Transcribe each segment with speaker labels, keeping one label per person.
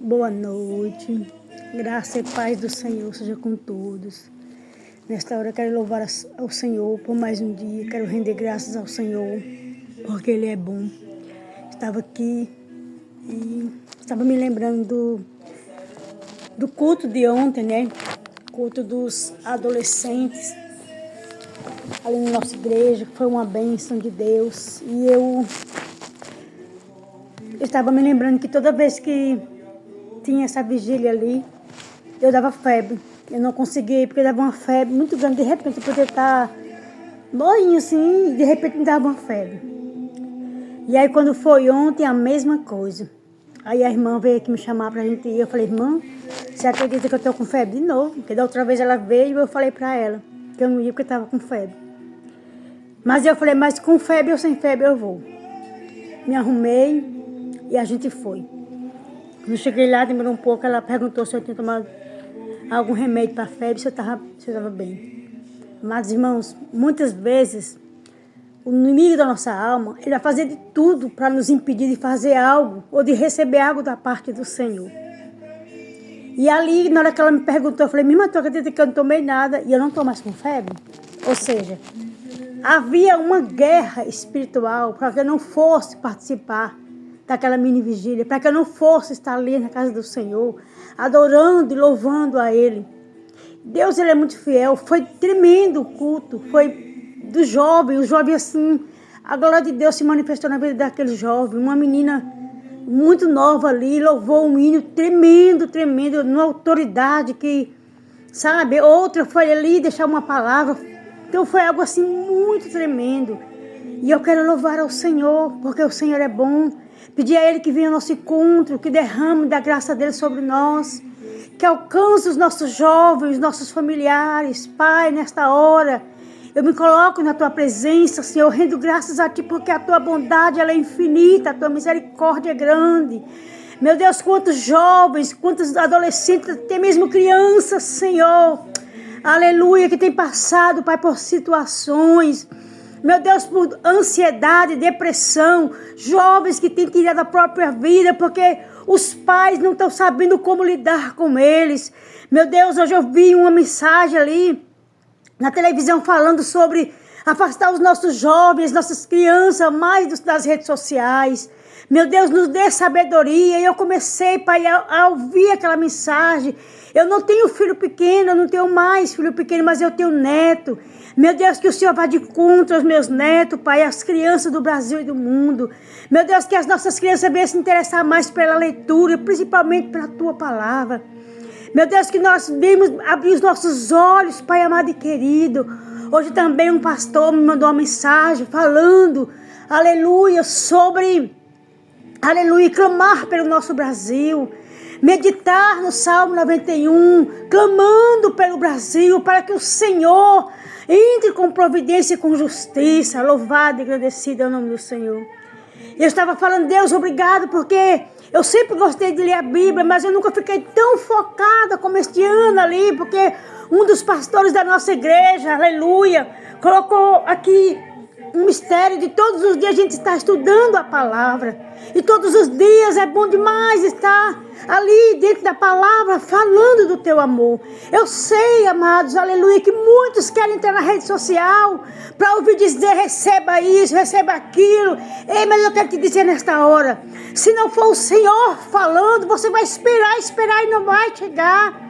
Speaker 1: Boa noite, graça e paz do Senhor seja com todos. Nesta hora eu quero louvar ao Senhor por mais um dia, quero render graças ao Senhor, porque Ele é bom. Estava aqui e estava me lembrando do culto de ontem, né? Culto dos adolescentes, ali na nossa igreja, que foi uma bênção de Deus. E eu estava me lembrando que toda vez que tinha essa vigília ali, eu dava febre. Eu não conseguia, porque eu dava uma febre muito grande. De repente, eu podia estar boinha assim, e de repente me dava uma febre. E aí, quando foi ontem, a mesma coisa. Aí a irmã veio aqui me chamar pra gente ir. Eu falei, irmã, você acredita que eu tô com febre de novo? Porque da outra vez ela veio e eu falei pra ela que eu não ia porque eu tava com febre. Mas eu falei, mas com febre ou sem febre eu vou. Me arrumei e a gente foi. Quando eu cheguei lá, demorou um pouco, ela perguntou se eu tinha tomado algum remédio para febre, se eu estava bem. Mas, irmãos, muitas vezes, o inimigo da nossa alma, ele vai fazer de tudo para nos impedir de fazer algo ou de receber algo da parte do Senhor. E ali, na hora que ela me perguntou, eu falei, minha irmã, tu acredita que eu não tomei nada e eu não estou mais com febre? Ou seja, havia uma guerra espiritual para que eu não fosse participar daquela mini vigília, para que eu não fosse estar ali na casa do Senhor, adorando e louvando a Ele. Deus, Ele é muito fiel. Foi tremendo o culto, foi do jovem, o jovem assim, a glória de Deus se manifestou na vida daquele jovem, uma menina muito nova ali, louvou um hino tremendo, numa autoridade que, sabe, outra foi ali deixar uma palavra, então foi algo assim muito tremendo. E eu quero louvar ao Senhor, porque o Senhor é bom. Pedir a Ele que venha ao nosso encontro, que derrame da graça dEle sobre nós, que alcance os nossos jovens, nossos familiares. Pai, nesta hora, eu me coloco na Tua presença, Senhor, rendo graças a Ti, porque a Tua bondade ela é infinita, a Tua misericórdia é grande. Meu Deus, quantos jovens, quantos adolescentes, até mesmo crianças, Senhor, aleluia, que tem passado, Pai, por situações, meu Deus, por ansiedade, depressão, jovens que têm tirado a própria vida porque os pais não estão sabendo como lidar com eles. Meu Deus, hoje eu vi uma mensagem ali na televisão falando sobre afastar os nossos jovens, nossas crianças mais das redes sociais. Meu Deus, nos dê sabedoria. E eu comecei, Pai, a ouvir aquela mensagem. Eu não tenho filho pequeno, eu não tenho mais filho pequeno, mas eu tenho neto. Meu Deus, que o Senhor vá de contra os meus netos, Pai, as crianças do Brasil e do mundo. Meu Deus, que as nossas crianças venham se interessar mais pela leitura, principalmente pela Tua palavra. Meu Deus, que nós venhamos abrir os nossos olhos, Pai amado e querido. Hoje também um pastor me mandou uma mensagem falando, aleluia, sobre, aleluia, clamar pelo nosso Brasil. Meditar no Salmo 91, clamando pelo Brasil, para que o Senhor entre com providência e com justiça. Louvado e agradecido é o nome do Senhor. Eu estava falando, Deus, obrigado, porque eu sempre gostei de ler a Bíblia, mas eu nunca fiquei tão focada como este ano ali, porque um dos pastores da nossa igreja, aleluia, colocou aqui um mistério de todos os dias a gente está estudando a palavra. E todos os dias é bom demais estar ali dentro da palavra falando do Teu amor. Eu sei, amados, aleluia, que muitos querem entrar na rede social para ouvir dizer, receba isso, receba aquilo. Ei, mas eu quero te dizer nesta hora, se não for o Senhor falando, você vai esperar e não vai chegar.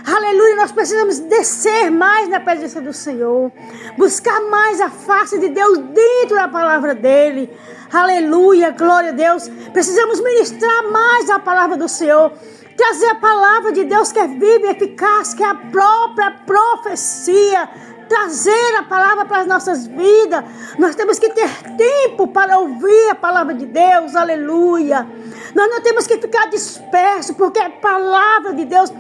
Speaker 1: Aleluia, nós precisamos descer mais na presença do Senhor, buscar mais a face de Deus dentro da palavra dEle. Aleluia, glória a Deus. Precisamos ministrar mais a palavra do Senhor, trazer a palavra de Deus que é viva e eficaz, que é a própria profecia, trazer a palavra para as nossas vidas. Nós temos que ter tempo para ouvir a palavra de Deus, aleluia. Nós não temos que ficar dispersos, porque a palavra de Deus,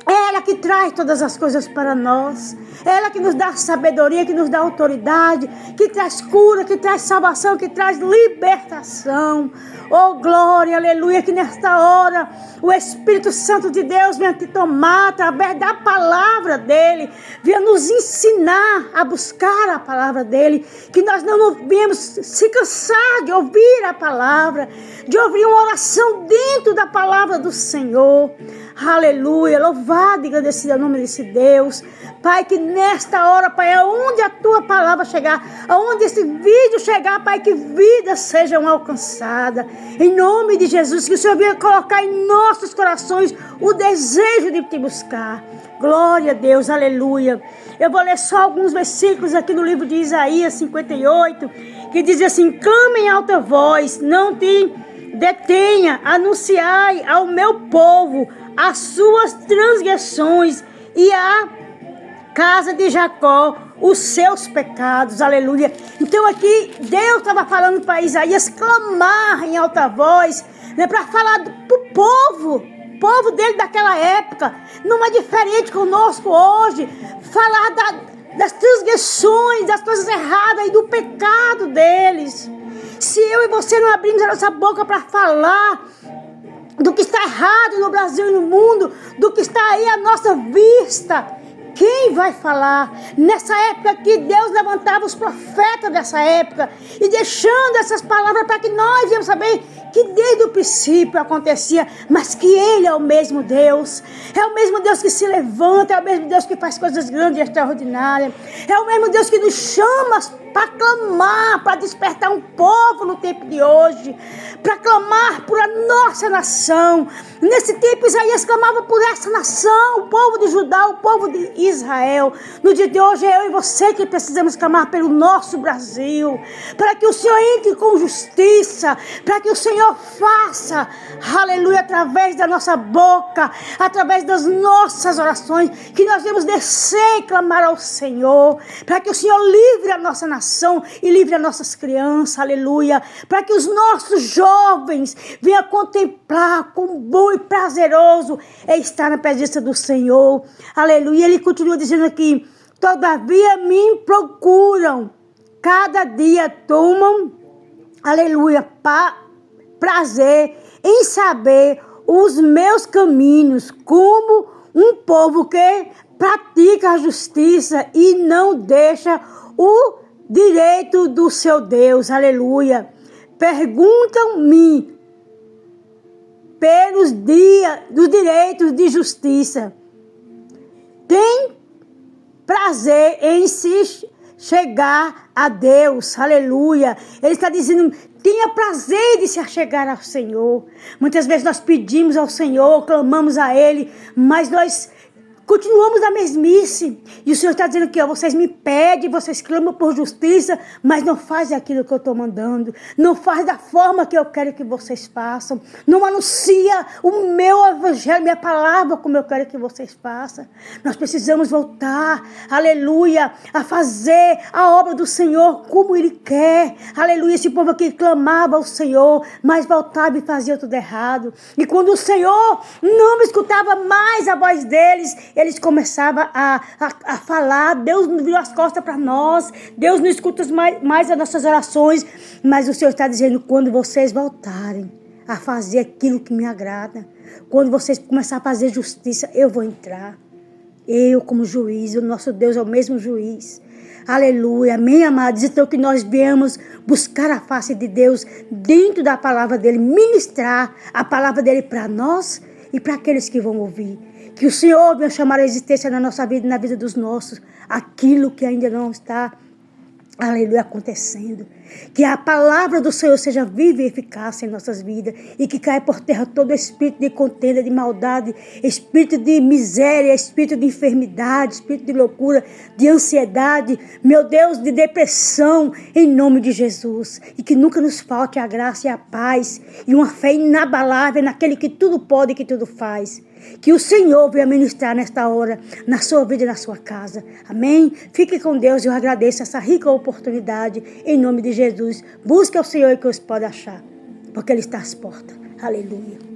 Speaker 1: É ela que traz todas as coisas para nós. É ela que nos dá sabedoria, que nos dá autoridade, que traz cura, que traz salvação, que traz libertação. Oh, glória, aleluia, que nesta hora o Espírito Santo de Deus venha te tomar através da palavra dele. Venha nos ensinar a buscar a palavra dele. Que nós não venhamos se cansar de ouvir a palavra, de ouvir uma oração dentro da palavra do Senhor. Aleluia, louvado e agradecido é o nome desse Deus. Pai, que nesta hora, Pai, aonde a tua palavra chegar, aonde esse vídeo chegar, Pai, que vidas sejam alcançadas. Em nome de Jesus, que o Senhor venha colocar em nossos corações o desejo de te buscar. Glória a Deus, aleluia. Eu vou ler só alguns versículos aqui no livro de Isaías 58, que diz assim: clama em alta voz, não te detenha, anunciai ao meu povo as suas transgressões e a casa de Jacó os seus pecados, aleluia. Então aqui Deus estava falando para Isaías clamar em alta voz, né, para falar para o povo dele daquela época. Não é diferente conosco hoje, falar das transgressões, das coisas erradas e do pecado deles. Se eu e você não abrimos a nossa boca para falar do que está errado no Brasil e no mundo, do que está aí à nossa vista, quem vai falar? Nessa época que Deus levantava os profetas dessa época e deixando essas palavras para que nós viemos saber que desde o princípio acontecia, mas que Ele é o mesmo Deus. É o mesmo Deus que se levanta, é o mesmo Deus que faz coisas grandes e extraordinárias. É o mesmo Deus que nos chama para clamar, para despertar um povo no tempo de hoje, para clamar por a nossa nação. Nesse tempo Isaías clamava por essa nação, o povo de Judá, o povo de Israel. No dia de hoje é eu e você que precisamos clamar pelo nosso Brasil, para que o Senhor entre com justiça, para que o Senhor faça, aleluia, através da nossa boca, através das nossas orações, que nós devemos descer e clamar ao Senhor, para que o Senhor livre a nossa nação e livre as nossas crianças, aleluia, para que os nossos jovens venham contemplar com bom e prazeroso é estar na presença do Senhor, aleluia. Ele continua dizendo aqui: todavia me procuram, cada dia tomam, aleluia, prazer em saber os meus caminhos, como um povo que pratica a justiça e não deixa o direito do seu Deus, aleluia. Perguntam-me pelos dias dos direitos de justiça. Tem prazer em se chegar a Deus, aleluia. Ele está dizendo: tenha prazer de se achegar ao Senhor. Muitas vezes nós pedimos ao Senhor, clamamos a Ele, mas nós continuamos na mesmice. E o Senhor está dizendo aqui, ó, vocês me pedem, vocês clamam por justiça, mas não fazem aquilo que eu estou mandando. Não faz da forma que eu quero que vocês façam. Não anuncia o meu evangelho, minha palavra, como eu quero que vocês façam. Nós precisamos voltar, aleluia, a fazer a obra do Senhor como Ele quer. Aleluia, esse povo aqui clamava ao Senhor, mas voltava e fazia tudo errado. E quando o Senhor não escutava mais a voz deles, eles começavam a falar: Deus não virou as costas para nós, Deus não escuta mais as nossas orações. Mas o Senhor está dizendo: quando vocês voltarem a fazer aquilo que me agrada, quando vocês começarem a fazer justiça, eu vou entrar. Eu como juiz, o nosso Deus é o mesmo juiz. Aleluia, amém, amados? Então que nós viemos buscar a face de Deus dentro da palavra dele, ministrar a palavra dele para nós e para aqueles que vão ouvir. Que o Senhor venha chamar a existência na nossa vida e na vida dos nossos, aquilo que ainda não está, aleluia, acontecendo. Que a palavra do Senhor seja viva e eficaz em nossas vidas e que caia por terra todo espírito de contenda, de maldade, espírito de miséria, espírito de enfermidade, espírito de loucura, de ansiedade, meu Deus, de depressão, em nome de Jesus. E que nunca nos falte a graça e a paz e uma fé inabalável naquele que tudo pode e que tudo faz. Que o Senhor venha ministrar nesta hora, na sua vida e na sua casa. Amém? Fique com Deus. Eu agradeço essa rica oportunidade. Em nome de Jesus. Busque ao Senhor que os pode achar. Porque Ele está às portas. Aleluia.